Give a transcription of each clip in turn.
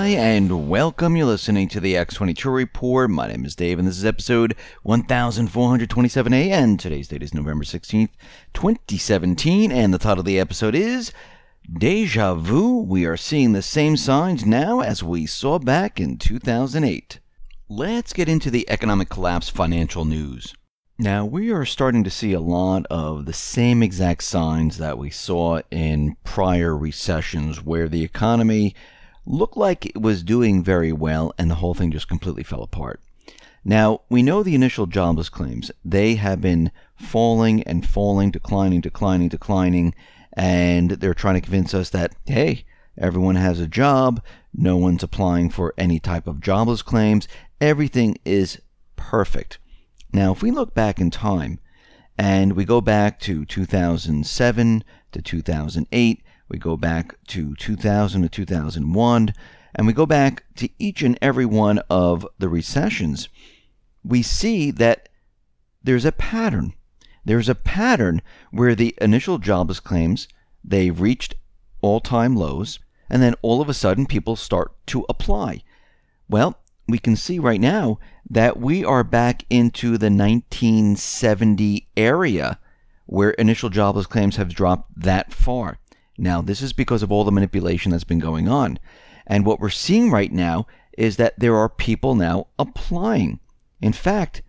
Hi, and welcome. You're listening to the X22 Report. My name is Dave, and this is episode 1427A, and today's date is November 16th, 2017, and the title of the episode is Déjà Vu. We are seeing the same signs now as we saw back in 2008. Let's get into the economic collapse financial news. Now, we are starting to see a lot of the same exact signs that we saw in prior recessions, where the economy looked like it was doing very well and the whole thing just completely fell apart. Now, we know the initial jobless claims. They have been falling and falling, declining, and they're trying to convince us that, hey, everyone has a job, no one's applying for any type of jobless claims, everything is perfect. Now, if we look back in time, and we go back to 2007 to 2008, we go back to 2000 to 2001, and we go back to each and every one of the recessions, we see that there's a pattern. There's a pattern where the initial jobless claims, they reached all-time lows, and then all of a sudden people start to apply. Well, we can see right now that we are back into the 1970 area where initial jobless claims have dropped that far. Now, this is because of all the manipulation that's been going on. And what we're seeing right now is that there are people now applying. In fact,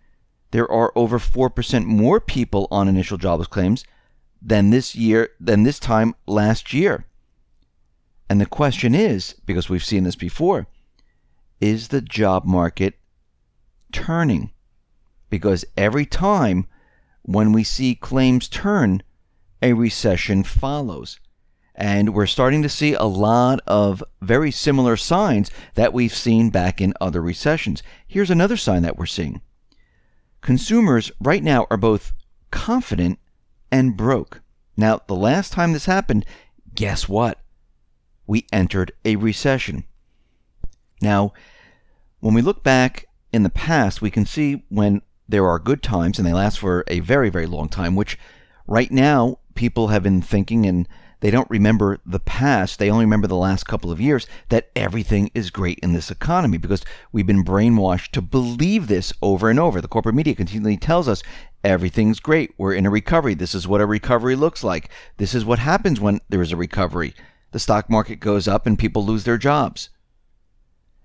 there are over 4% more people on initial jobless claims than this time last year. And the question is, because we've seen this before, is the job market turning? Because every time when we see claims turn, a recession follows. And we're starting to see a lot of very similar signs that we've seen back in other recessions. Here's another sign that we're seeing. Consumers right now are both confident and broke. Now, the last time this happened, guess what? We entered a recession. Now, when we look back in the past, we can see when there are good times, and they last for a very, very long time, which right now people have been thinking, and they don't remember the past, they only remember the last couple of years, that everything is great in this economy because we've been brainwashed to believe this over and over. The corporate media continually tells us everything's great, we're in a recovery, this is what a recovery looks like, this is what happens when there is a recovery. The stock market goes up and people lose their jobs.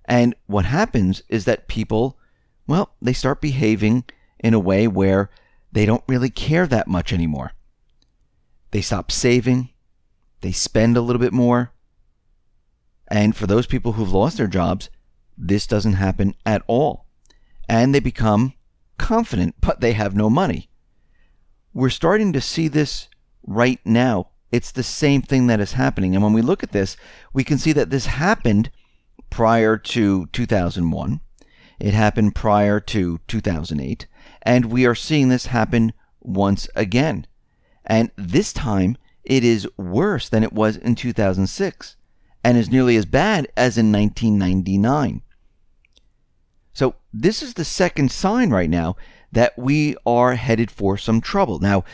And what happens is that people, well, they start behaving in a way where they don't really care that much anymore. They stop saving. They spend a little bit more. And for those people who've lost their jobs, this doesn't happen at all. And they become confident, but they have no money. We're starting to see this right now. It's the same thing that is happening. And when we look at this, we can see that this happened prior to 2001. It happened prior to 2008. And we are seeing this happen once again. And this time, it is worse than it was in 2006 and is nearly as bad as in 1999. So this is the second sign right now that we are headed for some trouble. Now,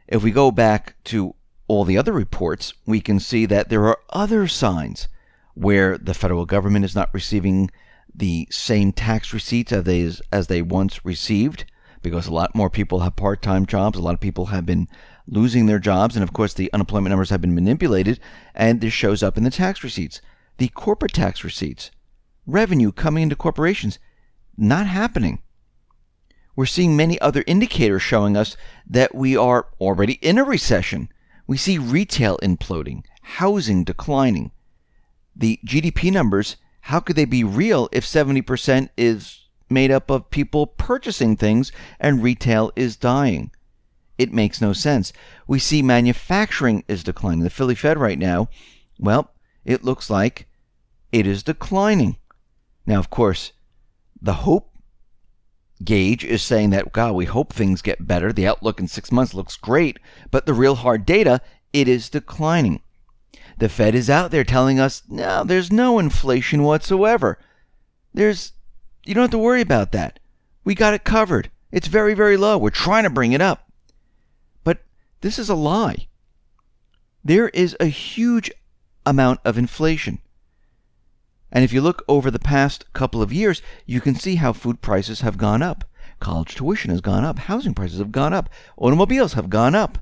if we go back to all the other reports, we can see that there are other signs where the federal government is not receiving the same tax receipts as they once received, because a lot more people have part-time jobs. A lot of people have been losing their jobs. And of course, the unemployment numbers have been manipulated. And this shows up in the tax receipts. The corporate tax receipts, revenue coming into corporations, not happening. We're seeing many other indicators showing us that we are already in a recession. We see retail imploding, housing declining. The GDP numbers, how could they be real if 70% is made up of people purchasing things and retail is dying? It makes no sense. We see manufacturing is declining. The Philly Fed right now, well, it looks like it is declining. Now, of course, the hope gauge is saying that, God, we hope things get better. The outlook in 6 months looks great, but the real hard data, it is declining. The Fed is out there telling us, no, there's no inflation whatsoever. You don't have to worry about that. We got it covered. It's very, very low. We're trying to bring it up. But this is a lie. There is a huge amount of inflation. And if you look over the past couple of years, you can see how food prices have gone up. College tuition has gone up. Housing prices have gone up. Automobiles have gone up.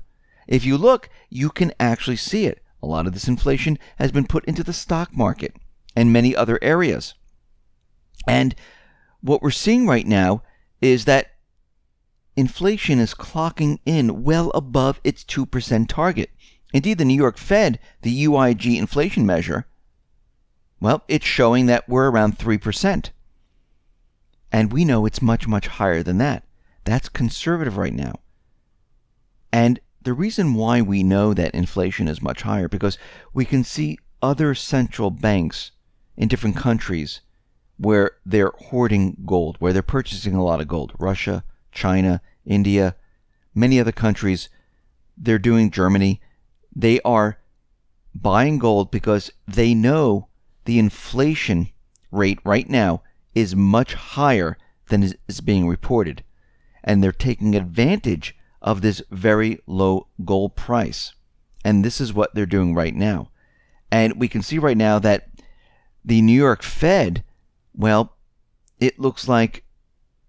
If you look, you can actually see it. A lot of this inflation has been put into the stock market and many other areas. And what we're seeing right now is that inflation is clocking in well above its 2% target. Indeed, the New York Fed, the UIG inflation measure, well, it's showing that we're around 3%. And we know it's much, much higher than that. That's conservative right now. And the reason why we know that inflation is much higher, because we can see other central banks in different countries where they're hoarding gold, where they're purchasing a lot of gold. Russia, China, India, many other countries, they're doing Germany. They are buying gold because they know the inflation rate right now is much higher than is being reported. And they're taking advantage of this very low gold price. And this is what they're doing right now. And we can see right now that the New York Fed, well, it looks like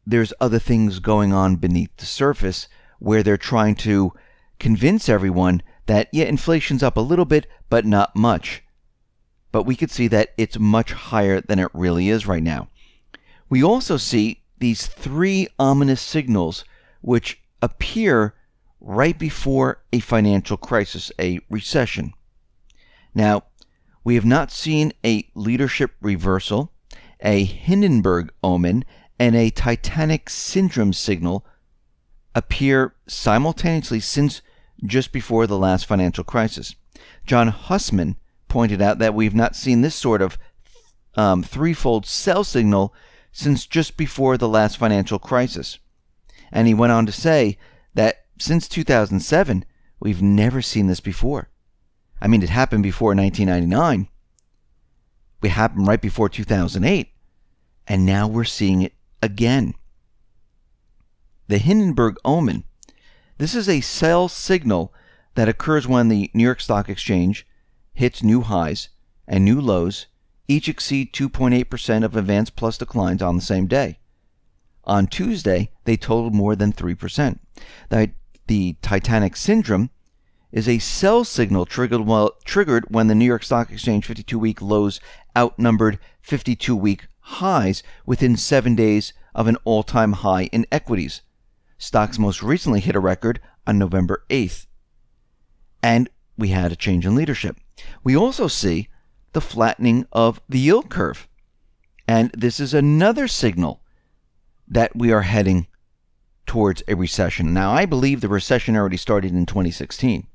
there's other things going on beneath the surface where they're trying to convince everyone that, yeah, inflation's up a little bit, but not much. But we could see that it's much higher than it really is right now. We also see these three ominous signals which appear right before a financial crisis, a recession. Now, we have not seen a leadership reversal, a Hindenburg omen, and a Titanic syndrome signal appear simultaneously since just before the last financial crisis. John Hussman pointed out that we've not seen this sort of threefold sell signal since just before the last financial crisis. And he went on to say that since 2007, we've never seen this before. I mean, it happened before 1999. It happened right before 2008. And now we're seeing it again. The Hindenburg omen. This is a sell signal that occurs when the New York Stock Exchange hits new highs and new lows, each exceed 2.8% of advance plus declines on the same day. On Tuesday, they totaled more than 3%. The Titanic syndrome is a sell signal triggered when the New York Stock Exchange 52-week lows outnumbered 52-week highs within 7 days of an all-time high in equities. Stocks most recently hit a record on November 8th. And we had a change in leadership. We also see the flattening of the yield curve. And this is another signal that we are heading towards a recession. Now, I believe the recession already started in 2016.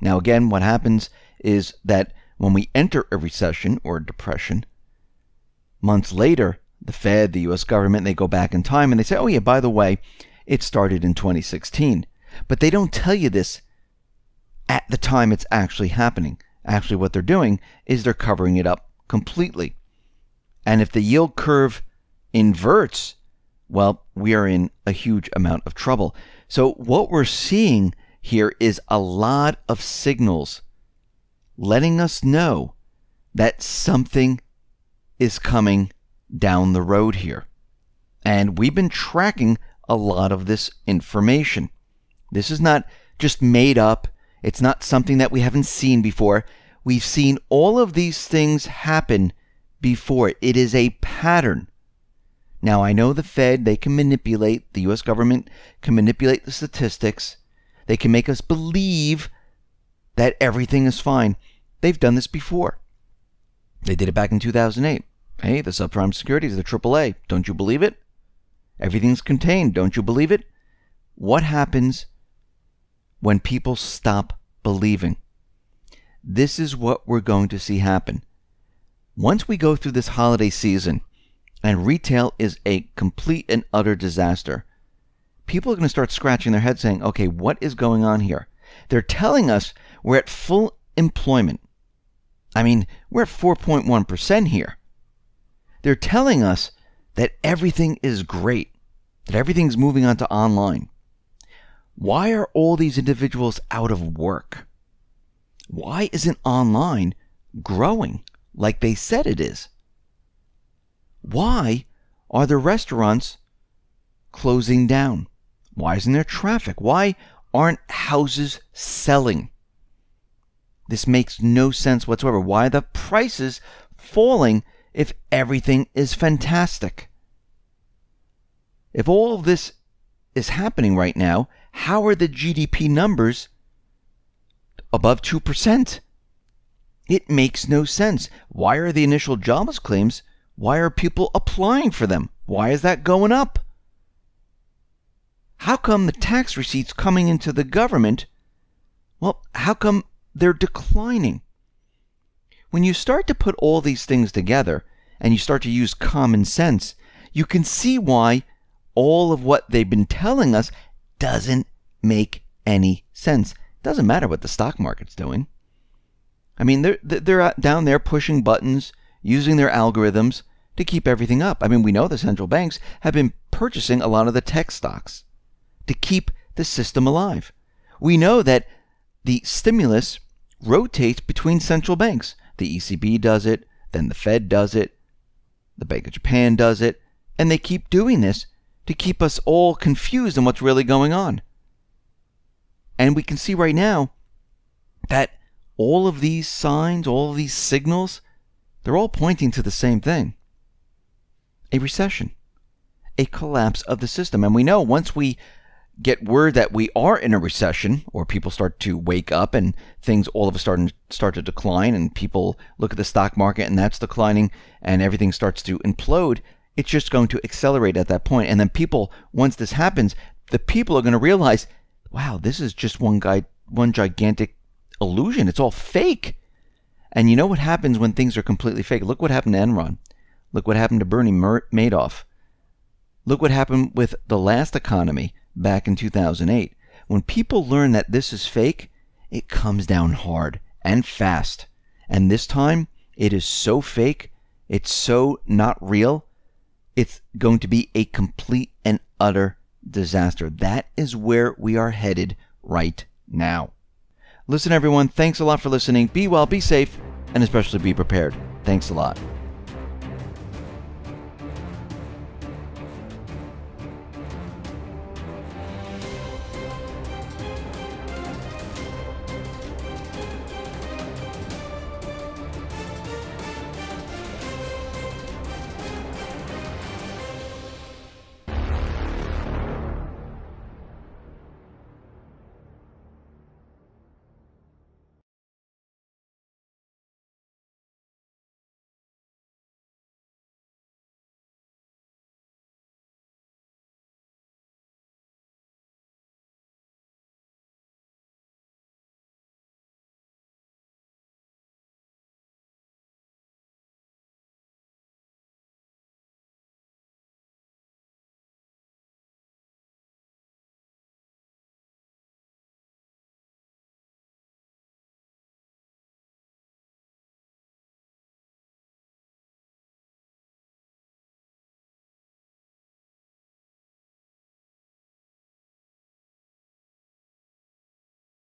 Now, again, what happens is that when we enter a recession or a depression, months later, the Fed, the U.S. government, they go back in time and they say, oh yeah, by the way, it started in 2016. But they don't tell you this at the time it's actually happening. Actually, what they're doing is they're covering it up completely. And if the yield curve inverts, well, we are in a huge amount of trouble. So what we're seeing here is a lot of signals letting us know that something is coming down the road here. And we've been tracking a lot of this information. This is not just made up. It's not something that we haven't seen before. We've seen all of these things happen before. It is a pattern. Now, I know the Fed, they can manipulate, the U.S. government can manipulate the statistics. They can make us believe that everything is fine. They've done this before. They did it back in 2008. Hey, the subprime securities, the AAA. Don't you believe it? Everything's contained. Don't you believe it? What happens when people stop believing? This is what we're going to see happen. Once we go through this holiday season and retail is a complete and utter disaster, people are going to start scratching their heads saying, okay, what is going on here? They're telling us we're at full employment. I mean, we're at 4.1% here. They're telling us that everything is great, that everything's moving on to online. Why are all these individuals out of work? Why isn't online growing like they said it is? Why are the restaurants closing down? Why isn't there traffic? Why aren't houses selling? This makes no sense whatsoever. Why are the prices falling if everything is fantastic? If all of this is happening right now, how are the GDP numbers above 2%? It makes no sense. Why are the initial jobless claims, why are people applying for them? Why is that going up? How come the tax receipts coming into the government, well, how come they're declining? When you start to put all these things together and you start to use common sense, you can see why all of what they've been telling us doesn't make any sense. It doesn't matter what the stock market's doing. I mean, they're down there pushing buttons, using their algorithms to keep everything up. I mean, we know the central banks have been purchasing a lot of the tech stocks to keep the system alive. We know that the stimulus rotates between central banks. The ECB does it, then the Fed does it, the Bank of Japan does it, and they keep doing this to keep us all confused on what's really going on. And we can see right now that all of these signs, all of these signals, they're all pointing to the same thing. A recession. A collapse of the system. And we know once we get word that we are in a recession, or people start to wake up and things all of a sudden start to decline, and people look at the stock market and that's declining and everything starts to implode, it's just going to accelerate at that point. And then people, once this happens, the people are going to realize, wow, this is just one gigantic illusion. It's all fake. And you know what happens when things are completely fake? Look what happened to Enron. Look what happened to Bernie Madoff. Look what happened with the last economy back in 2008. When people learn that this is fake, it comes down hard and fast. And this time, it is so fake, it's so not real, it's going to be a complete and utter disaster. That is where we are headed right now. Listen, everyone, thanks a lot for listening. Be well, be safe, and especially be prepared. Thanks a lot.